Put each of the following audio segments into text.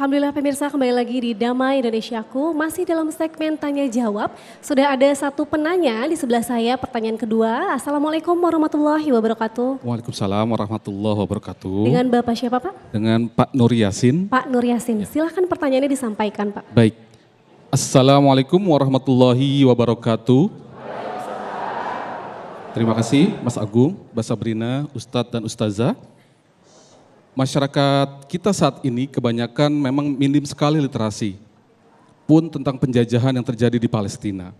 Alhamdulillah pemirsa, kembali lagi di Damai Indonesiaku, masih dalam segmen tanya jawab. Sudah ada satu penanya di sebelah saya, pertanyaan kedua. Assalamualaikum warahmatullahi wabarakatuh. Waalaikumsalam warahmatullahi wabarakatuh. Dengan Bapak siapa Pak? Dengan Pak Nur Yasin. Pak Nur Yasin, silahkan pertanyaannya disampaikan Pak. Baik. Assalamualaikum warahmatullahi wabarakatuh. Terima kasih Mas Agung, Mbak Sabrina, Ustadz dan Ustazah. Masyarakat kita saat ini kebanyakan memang minim sekali literasi, pun tentang penjajahan yang terjadi di Palestina,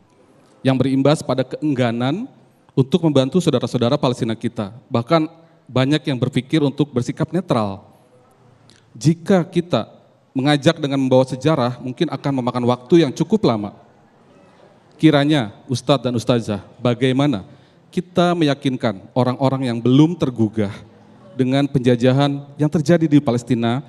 yang berimbas pada keengganan untuk membantu saudara-saudara Palestina kita. Bahkan banyak yang berpikir untuk bersikap netral. Jika kita mengajak dengan membawa sejarah, mungkin akan memakan waktu yang cukup lama. Kiranya Ustadz dan Ustazah, bagaimana kita meyakinkan orang-orang yang belum tergugah dengan penjajahan yang terjadi di Palestina,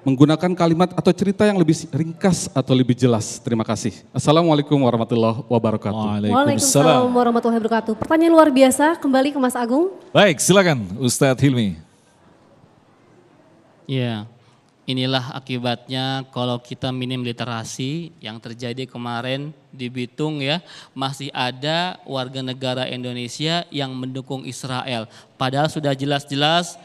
menggunakan kalimat atau cerita yang lebih ringkas atau lebih jelas. Terima kasih. Assalamualaikum warahmatullahi wabarakatuh. Waalaikumsalam warahmatullahi wabarakatuh. Pertanyaan luar biasa, kembali ke Mas Agung. Baik, silakan Ustadz Hilmi. Ya, inilah akibatnya kalau kita minim literasi yang terjadi kemarin di Bitung ya. Masih ada warga negara Indonesia yang mendukung Israel. Padahal sudah jelas-jelas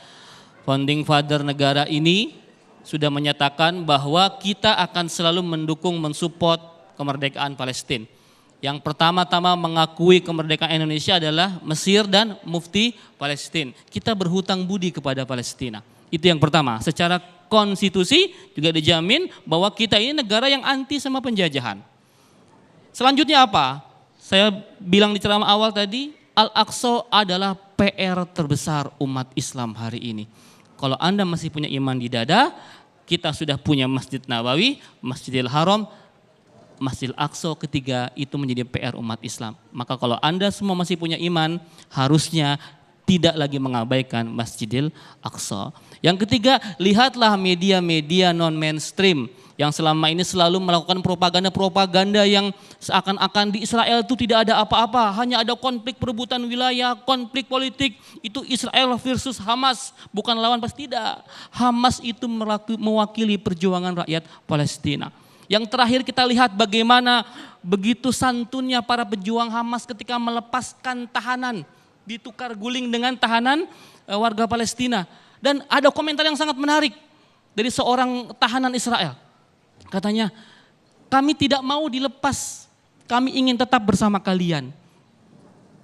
founding father negara ini sudah menyatakan bahwa kita akan selalu mendukung, mensupport kemerdekaan Palestina. Yang pertama-tama mengakui kemerdekaan Indonesia adalah Mesir dan Mufti Palestina. Kita berhutang budi kepada Palestina. Itu yang pertama. Secara konstitusi juga dijamin bahwa kita ini negara yang anti sama penjajahan. Selanjutnya apa? Saya bilang di ceramah awal tadi, Al-Aqsa adalah PR terbesar umat Islam hari ini. Kalau Anda masih punya iman di dada, kita sudah punya Masjid Nabawi, Masjidil Haram, Masjidil Aqsa ketiga itu menjadi PR umat Islam. Maka kalau Anda semua masih punya iman, harusnya tidak lagi mengabaikan Masjidil Aqsa. Yang ketiga, lihatlah media-media non-mainstream yang selama ini selalu melakukan propaganda-propaganda yang seakan-akan di Israel itu tidak ada apa-apa, hanya ada konflik perebutan wilayah, konflik politik, itu Israel versus Hamas, bukan lawan, pasti tidak. Hamas itu mewakili perjuangan rakyat Palestina. Yang terakhir kita lihat bagaimana begitu santunnya para pejuang Hamas ketika melepaskan tahanan, ditukar guling dengan tahanan warga Palestina. Dan ada komentar yang sangat menarik dari seorang tahanan Israel. Katanya, kami tidak mau dilepas, kami ingin tetap bersama kalian.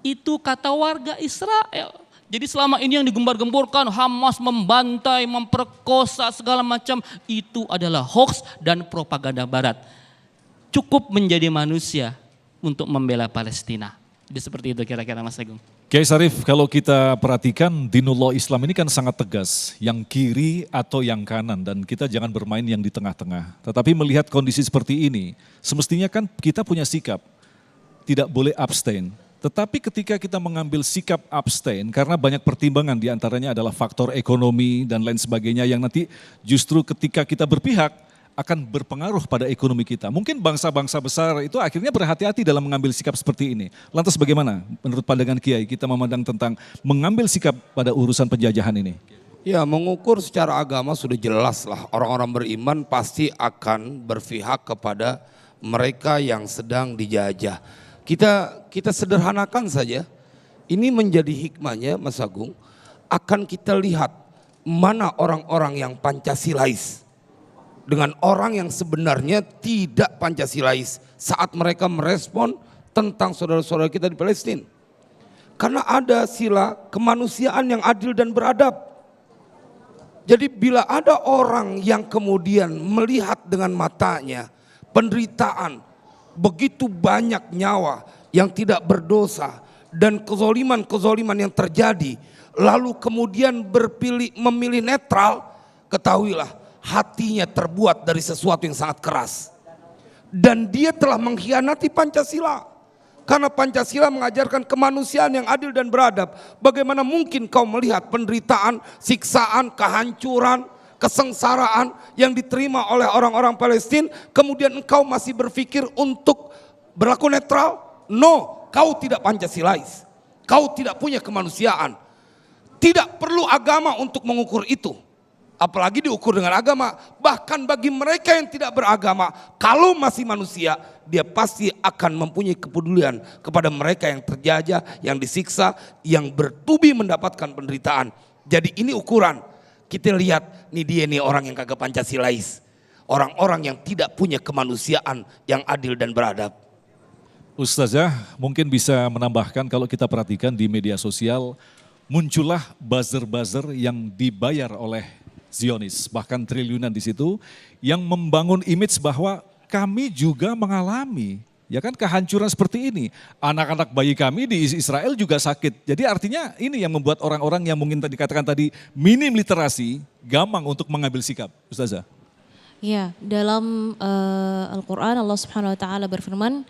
Itu kata warga Israel. Jadi selama ini yang digembar-gemborkan Hamas membantai, memperkosa segala macam, itu adalah hoax dan propaganda barat. Cukup menjadi manusia untuk membela Palestina. Jadi seperti itu kira-kira Mas Agung. Kiai Sarif, kalau kita perhatikan dinullah Islam ini kan sangat tegas, yang kiri atau yang kanan, dan kita jangan bermain yang di tengah-tengah. Tetapi melihat kondisi seperti ini, semestinya kan kita punya sikap, tidak boleh abstain. Tetapi ketika kita mengambil sikap abstain, karena banyak pertimbangan diantaranya adalah faktor ekonomi dan lain sebagainya yang nanti justru ketika kita berpihak, akan berpengaruh pada ekonomi kita. Mungkin bangsa-bangsa besar itu akhirnya berhati-hati dalam mengambil sikap seperti ini. Lantas bagaimana menurut pandangan Kiai kita memandang tentang mengambil sikap pada urusan penjajahan ini? Ya, mengukur secara agama sudah jelas lah. Orang-orang beriman pasti akan berpihak kepada mereka yang sedang dijajah. Kita sederhanakan saja. Ini menjadi hikmahnya Mas Agung. Akan kita lihat mana orang-orang yang Pancasilais dengan orang yang sebenarnya tidak Pancasilais saat mereka merespon tentang saudara-saudara kita di Palestina. Karena ada sila kemanusiaan yang adil dan beradab. Jadi bila ada orang yang kemudian melihat dengan matanya penderitaan, begitu banyak nyawa yang tidak berdosa dan kezoliman-kezoliman yang terjadi, lalu kemudian memilih netral, ketahuilah hatinya terbuat dari sesuatu yang sangat keras. Dan dia telah mengkhianati Pancasila. Karena Pancasila mengajarkan kemanusiaan yang adil dan beradab. Bagaimana mungkin kau melihat penderitaan, siksaan, kehancuran, kesengsaraan yang diterima oleh orang-orang Palestina, kemudian engkau masih berpikir untuk berlaku netral? No, kau tidak Pancasilais. Kau tidak punya kemanusiaan. Tidak perlu agama untuk mengukur itu. Apalagi diukur dengan agama. Bahkan bagi mereka yang tidak beragama, kalau masih manusia, dia pasti akan mempunyai kepedulian kepada mereka yang terjajah, yang disiksa, yang bertubi mendapatkan penderitaan. Jadi ini ukuran. Kita lihat, nih dia nih orang yang kagak Pancasilais. Orang-orang yang tidak punya kemanusiaan yang adil dan beradab. Ustazah mungkin bisa menambahkan kalau kita perhatikan di media sosial, muncullah buzzer-buzzer yang dibayar oleh Zionis, bahkan triliunan di situ, yang membangun image bahwa kami juga mengalami, ya kan, kehancuran seperti ini. Anak-anak bayi kami di Israel juga sakit. Jadi artinya ini yang membuat orang-orang yang mungkin tadi dikatakan tadi minim literasi, gampang untuk mengambil sikap. Ustazah. Ya, dalam Al-Quran Allah Subhanahu Wa Taala berfirman,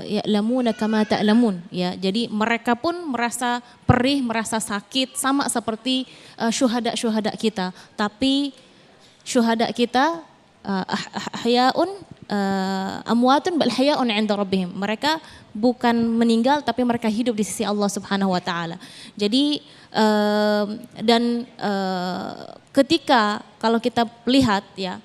ya'lamuna kama ta'lamun, ya. Jadi mereka pun merasa perih, merasa sakit sama seperti syuhada-syuhada kita. Tapi syuhada kita ahyaun amwatun bal ahyaun 'inda rabbihim. Mereka bukan meninggal tapi mereka hidup di sisi Allah Subhanahu wa taala. Jadi ketika kalau kita lihat ya,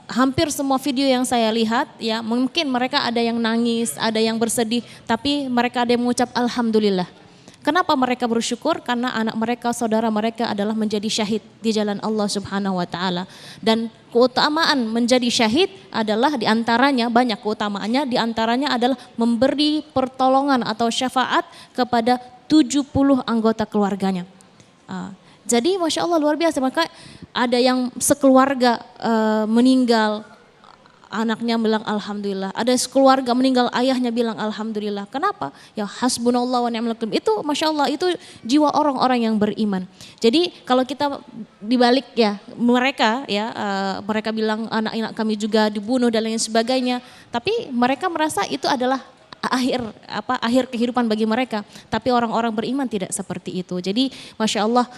hampir semua video yang saya lihat ya, mungkin mereka ada yang nangis, ada yang bersedih, tapi mereka ada yang mengucap alhamdulillah. Kenapa mereka bersyukur? Karena anak mereka, saudara mereka adalah menjadi syahid di jalan Allah Subhanahu wa taala. Dan keutamaan menjadi syahid adalah diantaranya, banyak keutamaannya, diantaranya adalah memberi pertolongan atau syafaat kepada 70 anggota keluarganya. Jadi Masya Allah luar biasa, maka ada yang sekeluarga meninggal, anaknya bilang alhamdulillah. Ada sekeluarga meninggal, ayahnya bilang alhamdulillah. Kenapa? Ya hasbunallah wa ni'mal wakil. Itu Masya Allah, itu jiwa orang-orang yang beriman. Jadi kalau kita dibalik ya, mereka ya, mereka bilang anak-anak kami juga dibunuh dan lain sebagainya. Tapi mereka merasa itu adalah akhir kehidupan bagi mereka, tapi orang-orang beriman tidak seperti itu. Jadi Masya Allah,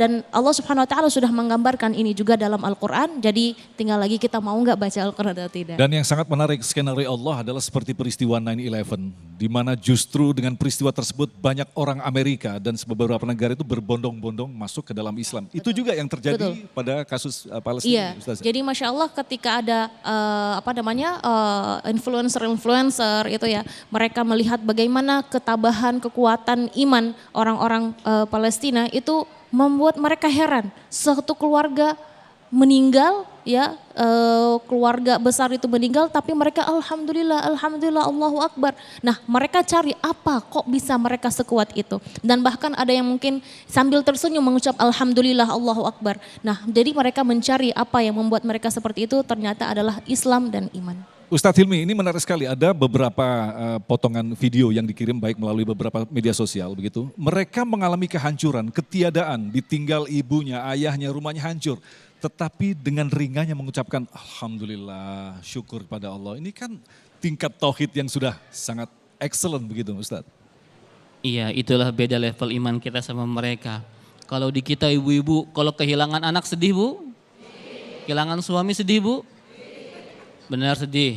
dan Allah Subhanahu Wa Taala sudah menggambarkan ini juga dalam Al-Quran. Jadi tinggal lagi kita mau nggak baca Al-Quran atau tidak. Dan yang sangat menarik skenario Allah adalah seperti peristiwa 9/11, di mana justru dengan peristiwa tersebut banyak orang Amerika dan beberapa negara itu berbondong-bondong masuk ke dalam Islam. Itu juga yang terjadi pada kasus Palestina. Iya. Jadi Masya Allah ketika ada influencer itu ya, mereka melihat bagaimana ketabahan, kekuatan iman orang-orang Palestina, itu membuat mereka heran. Satu keluarga meninggal, ya, keluarga besar itu meninggal, tapi mereka alhamdulillah, alhamdulillah, Allahu Akbar. Nah, mereka cari apa kok bisa mereka sekuat itu. Dan bahkan ada yang mungkin sambil tersenyum mengucap alhamdulillah, Allahu Akbar. Nah, jadi mereka mencari apa yang membuat mereka seperti itu, ternyata adalah Islam dan iman. Ustadz Hilmi, ini menarik sekali. Ada beberapa potongan video yang dikirim baik melalui beberapa media sosial begitu. Mereka mengalami kehancuran, ketiadaan, ditinggal ibunya, ayahnya, rumahnya hancur. Tetapi dengan ringannya mengucapkan alhamdulillah, syukur pada Allah. Ini kan tingkat tauhid yang sudah sangat excellent begitu Ustadz. Iya, itulah beda level iman kita sama mereka. Kalau di kita ibu-ibu, kalau kehilangan anak sedih Bu? Kehilangan suami sedih Bu? Benar sedih.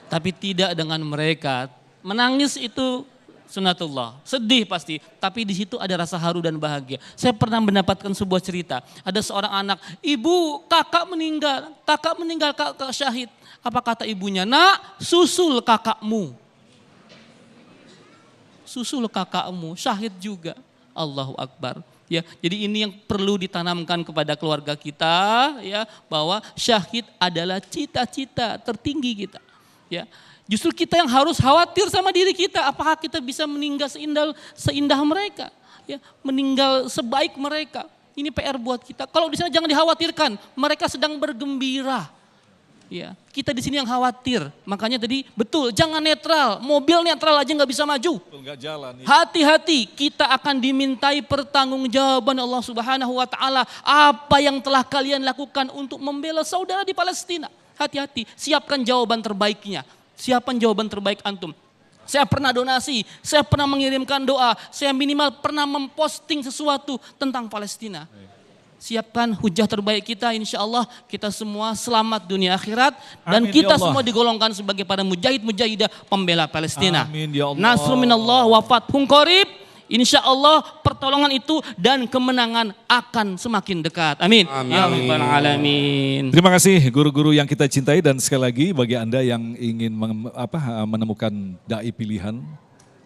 Tapi tidak dengan mereka. Menangis itu sunatullah, sedih pasti. Tapi di situ ada rasa haru dan bahagia. Saya pernah mendapatkan sebuah cerita. Ada seorang anak, ibu kakak meninggal, kakak syahid. Apa kata ibunya? Nak, susul kakakmu. Susul kakakmu, syahid juga. Allahu Akbar. Ya, jadi ini yang perlu ditanamkan kepada keluarga kita ya, bahwa syahid adalah cita-cita tertinggi kita. Ya, justru kita yang harus khawatir sama diri kita, apakah kita bisa meninggal seindah mereka, ya, meninggal sebaik mereka. Ini PR buat kita. Kalau di sana jangan dikhawatirkan, mereka sedang bergembira. Ya, kita di sini yang khawatir. Makanya tadi betul, jangan netral. Mobil netral aja nggak bisa maju. Nggak jalan. Ya. Hati-hati, kita akan dimintai pertanggungjawaban Allah Subhanahu Wa Taala. Apa yang telah kalian lakukan untuk membela saudara di Palestina? Hati-hati, siapkan jawaban terbaiknya. Siapkan jawaban terbaik antum. Saya pernah donasi, saya pernah mengirimkan doa, saya minimal pernah memposting sesuatu tentang Palestina. Siapkan hujah terbaik kita, insya Allah kita semua selamat dunia akhirat. Dan Amin, kita ya Allah. semua digolongkan sebagai para mujahid-mujahidah pembela Palestina. Amin, ya Allah. Nasrun minallah wa fathun qarib. insya Allah pertolongan itu dan kemenangan akan semakin dekat. Amin. Ya Rabbal Alamin. Terima kasih guru-guru yang kita cintai, dan sekali lagi bagi Anda yang ingin menemukan dai pilihan,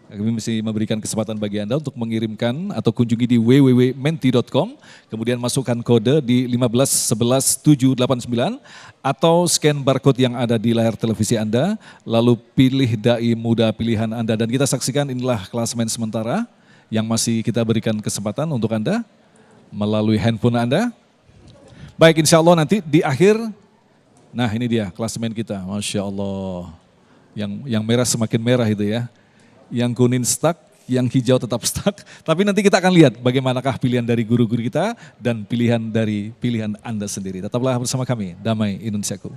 kami mesti memberikan kesempatan bagi Anda untuk mengirimkan atau kunjungi di www.menti.com, kemudian masukkan kode di 1511789 atau scan barcode yang ada di layar televisi Anda, lalu pilih dai muda pilihan Anda. Dan kita saksikan inilah klasemen sementara yang masih kita berikan kesempatan untuk Anda melalui handphone Anda. Baik, insya Allah nanti di akhir, nah ini dia klasemen kita, Masya Allah. Yang merah semakin merah itu ya. Yang kuning stuck, yang hijau tetap stuck. Tapi nanti kita akan lihat bagaimanakah pilihan dari guru-guru kita dan pilihan dari pilihan Anda sendiri. Tetaplah bersama kami, Damai Indonesiaku.